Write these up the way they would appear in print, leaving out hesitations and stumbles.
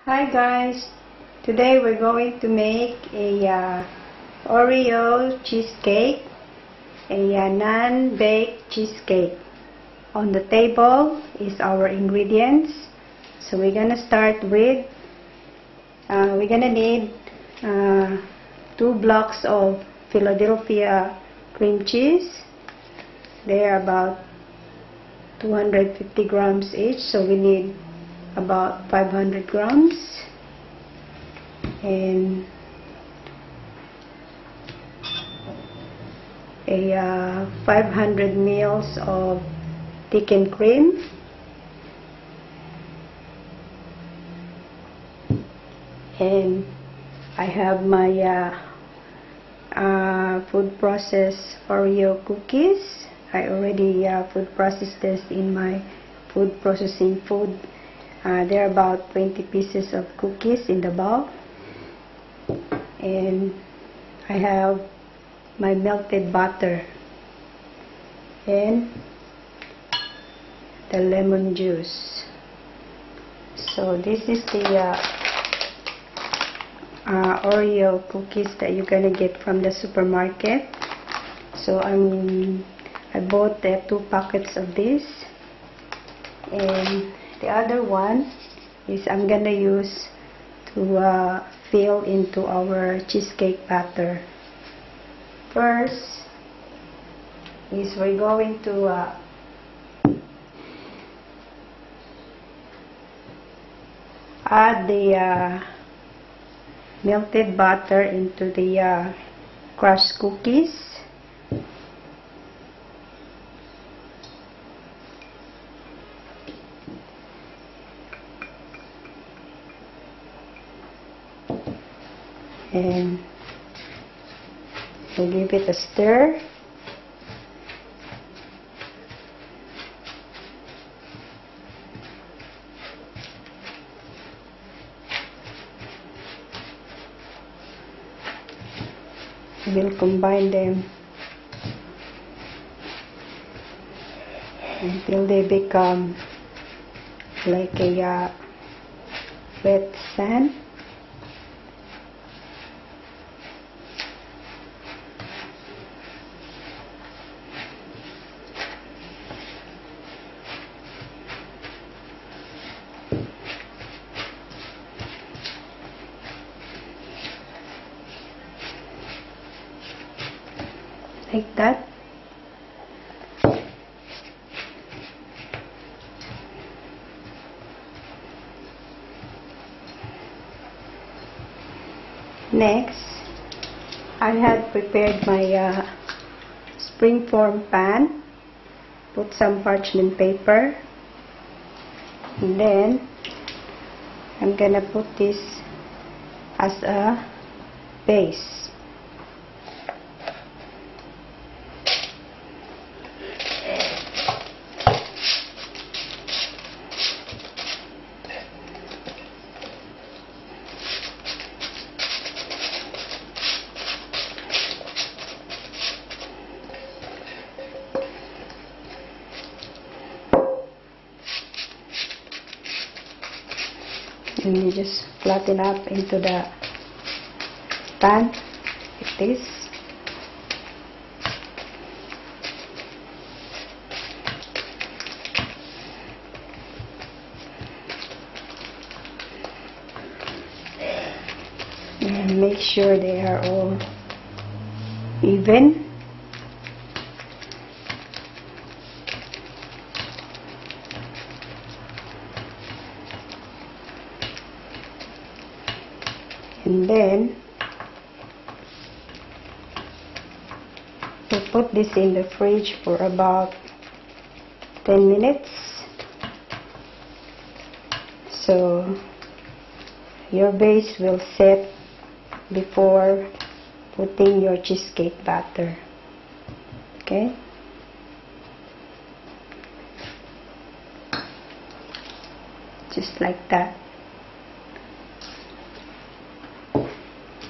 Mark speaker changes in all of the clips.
Speaker 1: Hi guys, today we're going to make a Oreo cheesecake, a non-baked cheesecake. On the table is our ingredients. So we're gonna start with, we're gonna need 2 blocks of Philadelphia cream cheese. They're about 250 grams each, so we need about 500 grams, and a 500 mils of thickened cream, and I have my food processed Oreo cookies. I already food processed this in my food processing food. There are about 20 pieces of cookies in the bowl, and I have my melted butter and the lemon juice. So this is the Oreo cookies that you're gonna get from the supermarket. So I bought 2 packets of this, and the other one is I'm gonna use to fill into our cheesecake batter. First is we're going to add the melted butter into the crushed cookies. And we'll give it a stir. We'll combine them until they become like a wet sand. Like that. Next, I had prepared my springform pan. Put some parchment paper, and then I'm gonna put this as a base. And you just flatten up into the pan like this. And make sure they are all even. And then we'll put this in the fridge for about 10 minutes. So your base will set before putting your cheesecake batter. Okay? Just like that.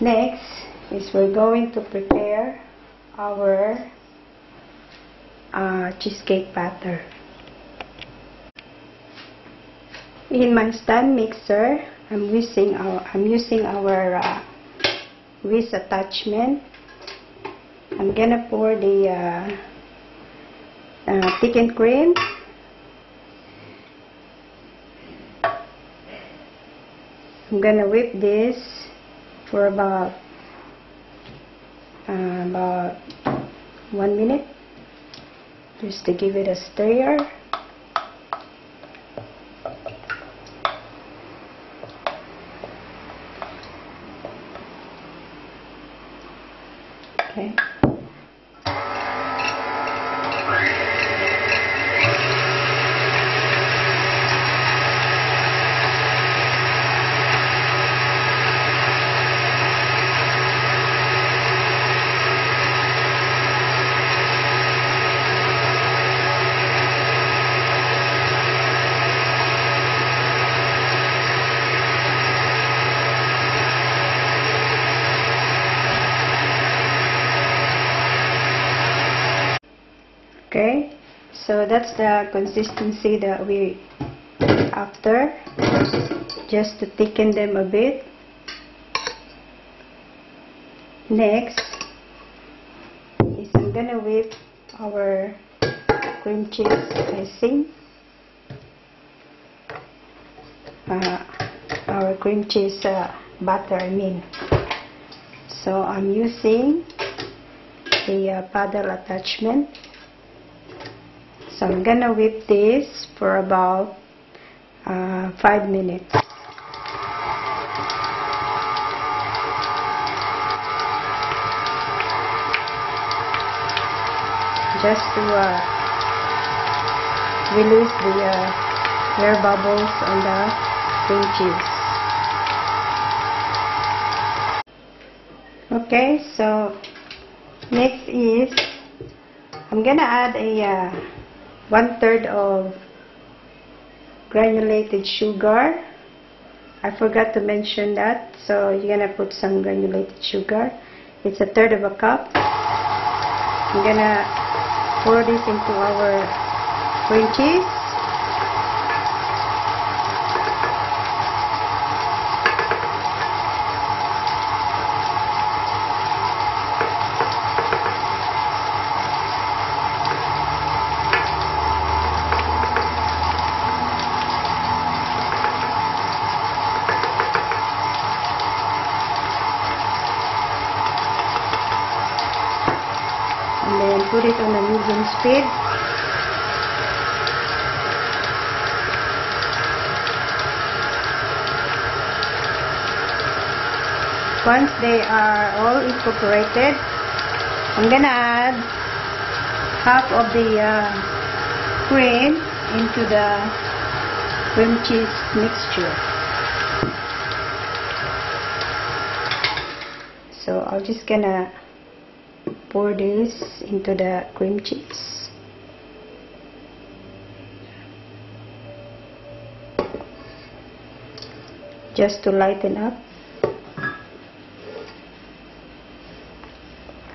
Speaker 1: Next is we're going to prepare our cheesecake batter. In my stand mixer, I'm using our whisk attachment. I'm gonna pour the thickened cream. I'm gonna whip this for about 1 minute, just to give it a stir. Okay. Okay, so that's the consistency that we after, just to thicken them a bit. Next is I'm gonna whip our cream cheese icing, our cream cheese butter, I mean. So I'm using the paddle attachment. So I'm gonna whip this for about 5 minutes. Just to release the air bubbles on the cream cheese. Okay, so next is I'm gonna add a 1/3 of granulated sugar. I forgot to mention that, so you're gonna put some granulated sugar. It's 1/3 of a cup. I'm gonna pour this into our cream cheese. And then put it on a medium speed. Once they are all incorporated, I'm gonna add half of the cream into the cream cheese mixture. So I'm just gonna pour this into the cream cheese. Just to lighten up.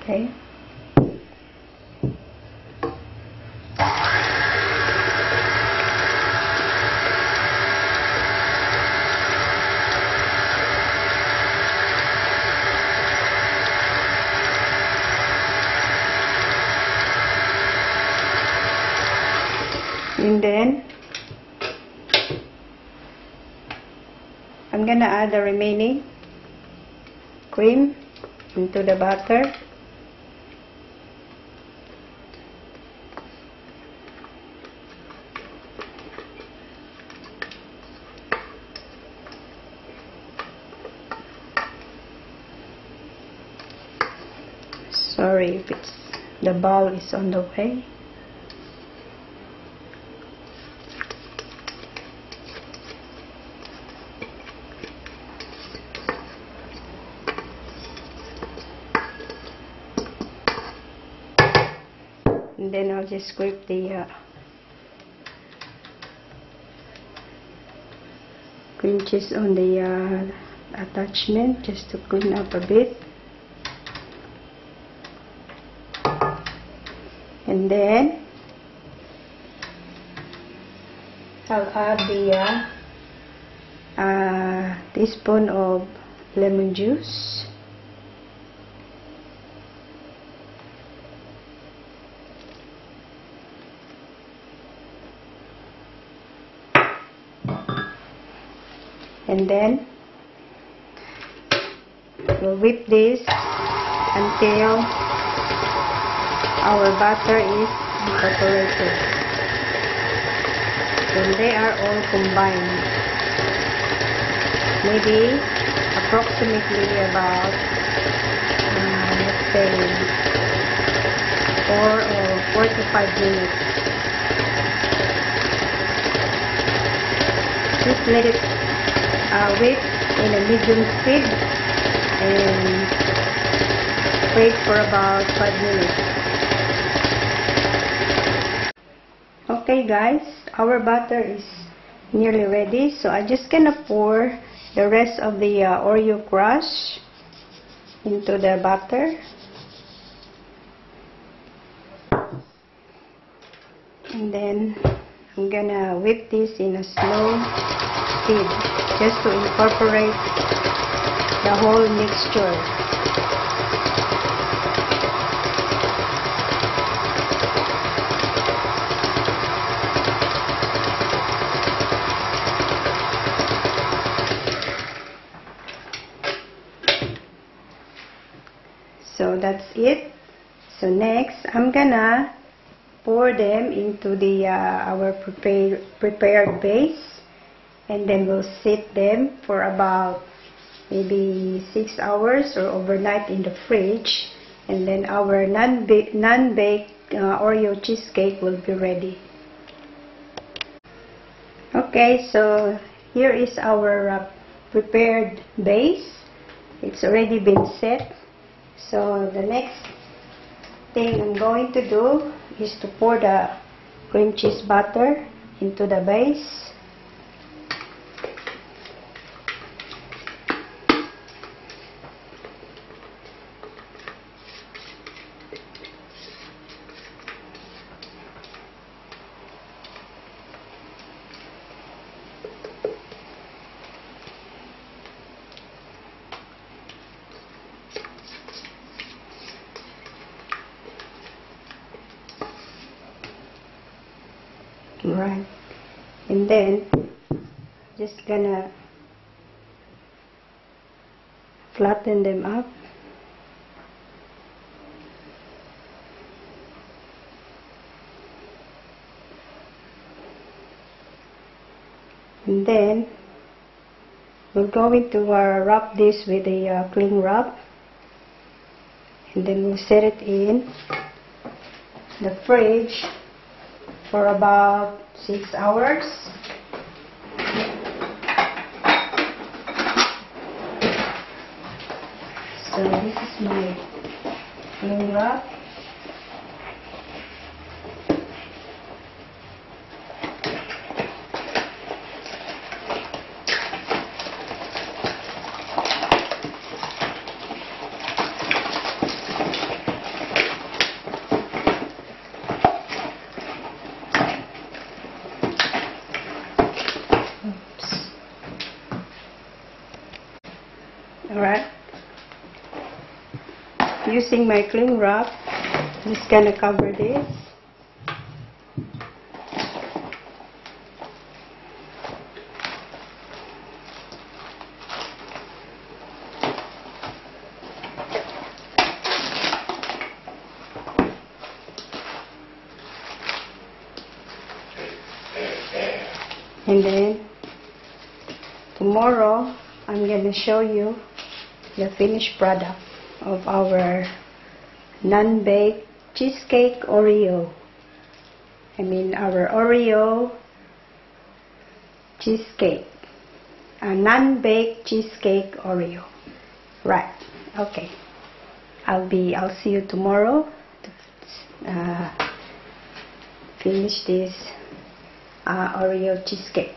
Speaker 1: Okay. And then I'm gonna add the remaining cream into the batter. Sorry if the ball is on the way. And then I'll just scrape the cream cheese on the attachment, just to clean up a bit. And then I'll add the teaspoon of lemon juice. And then we'll whip this until our butter is incorporated. When they are all combined, maybe approximately about let's say 4 to 5 minutes. Just let it wait in a medium speed and wait for about 5 minutes. Okay guys, our butter is nearly ready, so I'm just gonna pour the rest of the Oreo crush into the butter. And then I'm gonna whip this in a slow speed just to incorporate the whole mixture. So that's it. So next, I'm gonna pour them into the our prepared base, and then we'll sit them for about maybe 6 hours or overnight in the fridge, and then our non-baked Oreo cheesecake will be ready. Okay, so here is our prepared base. It's already been set. So the next thing I'm going to do is to pour the cream cheese butter into the base. Right, and then just gonna flatten them up. And then we're going to wrap this with a cling wrap, and then we'll set it in the fridge for about 6 hours. So this is my cling wrap. Alright, using my cling wrap, I'm just gonna cover this. And then tomorrow I'm gonna show you the finished product of our non-baked cheesecake Oreo. Our Oreo cheesecake, a non-baked cheesecake Oreo. Right. Okay. I'll see you tomorrow to finish this Oreo cheesecake.